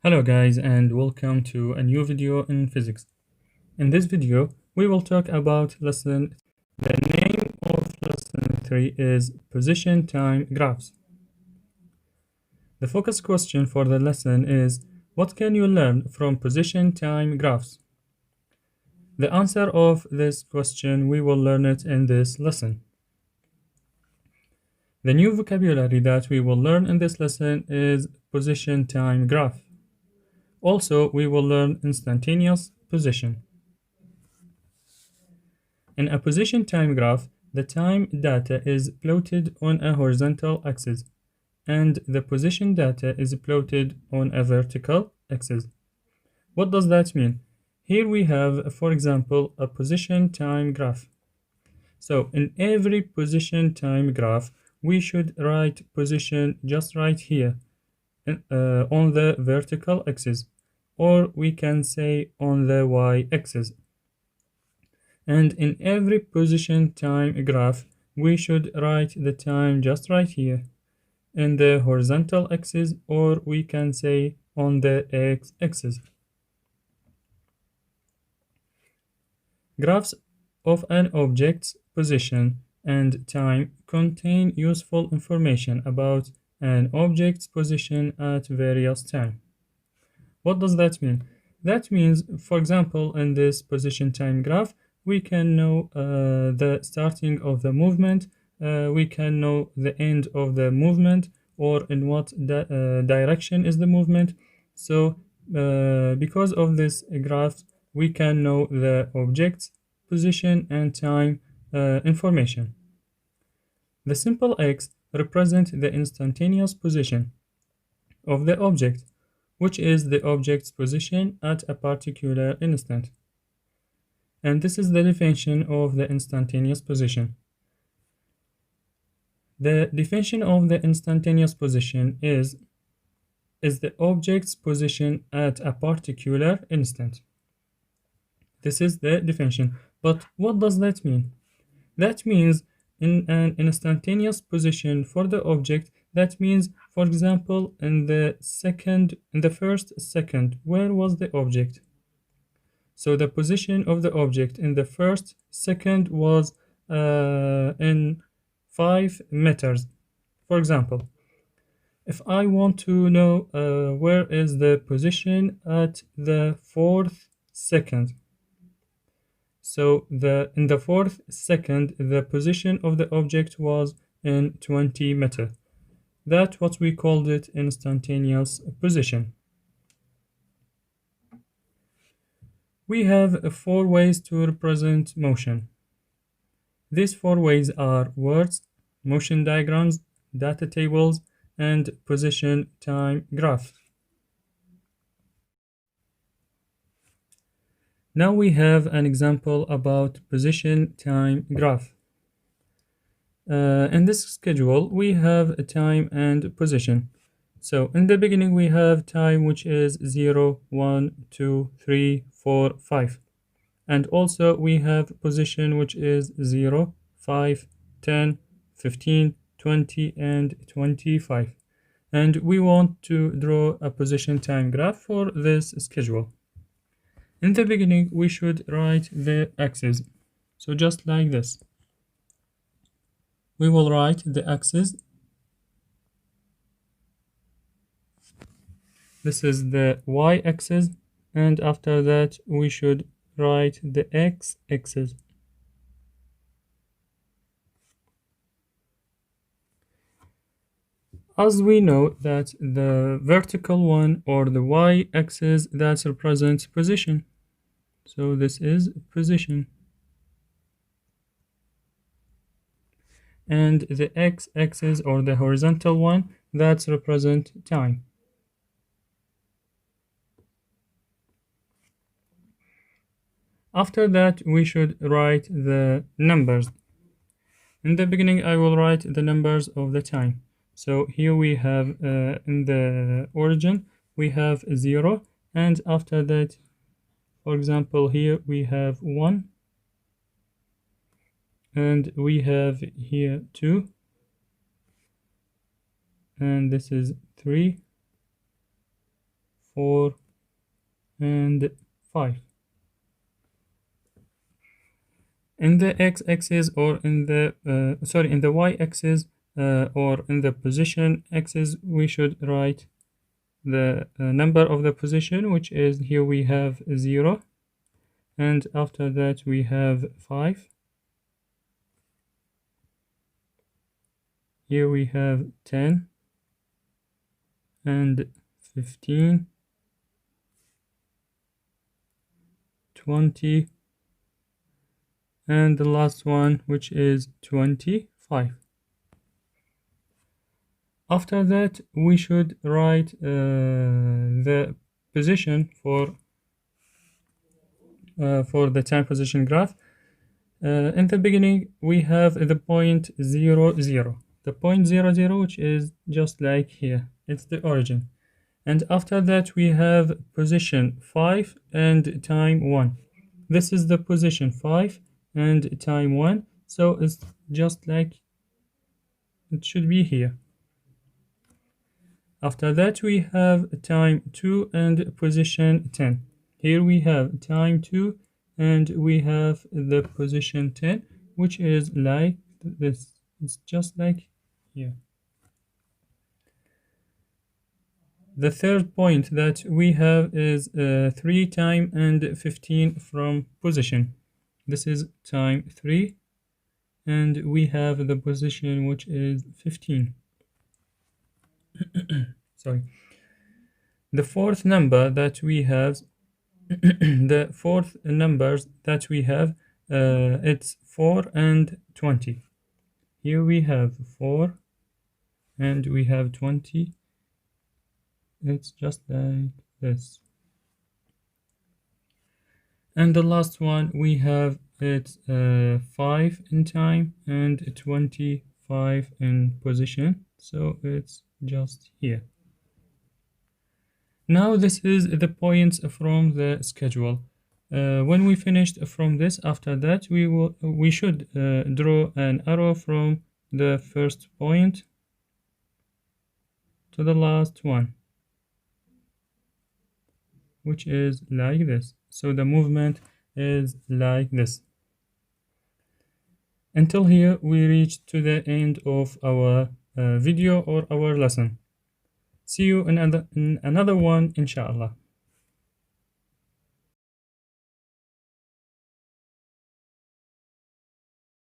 Hello guys, and welcome to a new video in physics. In this video, we will talk about lesson. The name of lesson 3 is position time graphs. The focus question for the lesson is, what can you learn from position time graphs? The answer of this question, we will learn it in this lesson. The new vocabulary that we will learn in this lesson is position time graph. Also, we will learn instantaneous position. In a position time graph, the time data is plotted on a horizontal axis, and the position data is plotted on a vertical axis. What does that mean? Here we have, for example, a position time graph. So in every position time graph, we should write position just right here on the vertical axis, or we can say on the y-axis. And in every position time graph, we should write the time just right here in the horizontal axis, or we can say on the x-axis. Graphs of an object's position and time contain useful information about an object's position at various times. What does that mean? That means, for example, in this position time graph, we can know the starting of the movement, we can know the end of the movement, or in what direction is the movement. So because of this graph, we can know the object's position and time information. The simple x represents the instantaneous position of the object, which is the object's position at a particular instant. And this is the definition of the instantaneous position. The definition of the instantaneous position is the object's position at a particular instant. This is the definition. But what does that mean? That means in an instantaneous position for the object, that means, for example, in the first second, where was the object? So the position of the object in the first second was in 5 meters. For example, if I want to know where is the position at the 4th second, so in the 4th second, the position of the object was in 20 meters. That's what we called it instantaneous position. We have 4 ways to represent motion. These 4 ways are words, motion diagrams, data tables, and position time graph. Now we have an example about position time graph. In this schedule, we have a time and position. So in the beginning, we have time, which is 0, 1, 2, 3, 4, 5. And also we have position, which is 0, 5, 10, 15, 20, and 25. And we want to draw a position time graph for this schedule. In the beginning, we should write the axis. So just like this. We will write the axis. This is the y-axis, and after that we should write the x-axis. As we know that the vertical one, or the y-axis, that represents position. So this is position. And the x-axis, or the horizontal one, that represents time. After that, we should write the numbers. In the beginning, I will write the numbers of the time. So here we have, in the origin, we have 0, and after that, for example, here we have 1, and we have here 2, and this is 3, 4, and 5. In the x-axis or in the in the y-axis or in the position axis, we should write the number of the position, which is here we have 0, and after that we have 5. Here we have 10 and 15, 20, and the last one, which is 25. After that, we should write the position for the time position graph. In the beginning, we have the point 0, 0. The point 0, 0, which is just like here. It's the origin. And after that, we have position 5 and time 1. This is the position 5 and time 1. So it's just like it should be here. After that, we have time 2 and position 10. Here we have time 2 and we have the position 10, which is like this. It's just like here. The third point that we have is 3 time and 15 from position. This is time 3, and we have the position which is 15. Sorry. The fourth number that we have, the fourth numbers that we have, it's 4 and 20. Here we have 4 and we have 20. It's just like this. And the last one we have, it's 5 in time and 25 in position. So it's just here. Now this is the points from the schedule. When we finished from this, after that we should draw an arrow from the first point to the last one, which is like this. So the movement is like this. Until here, we reached to the end of our video or our lesson. See you in another one, inshallah.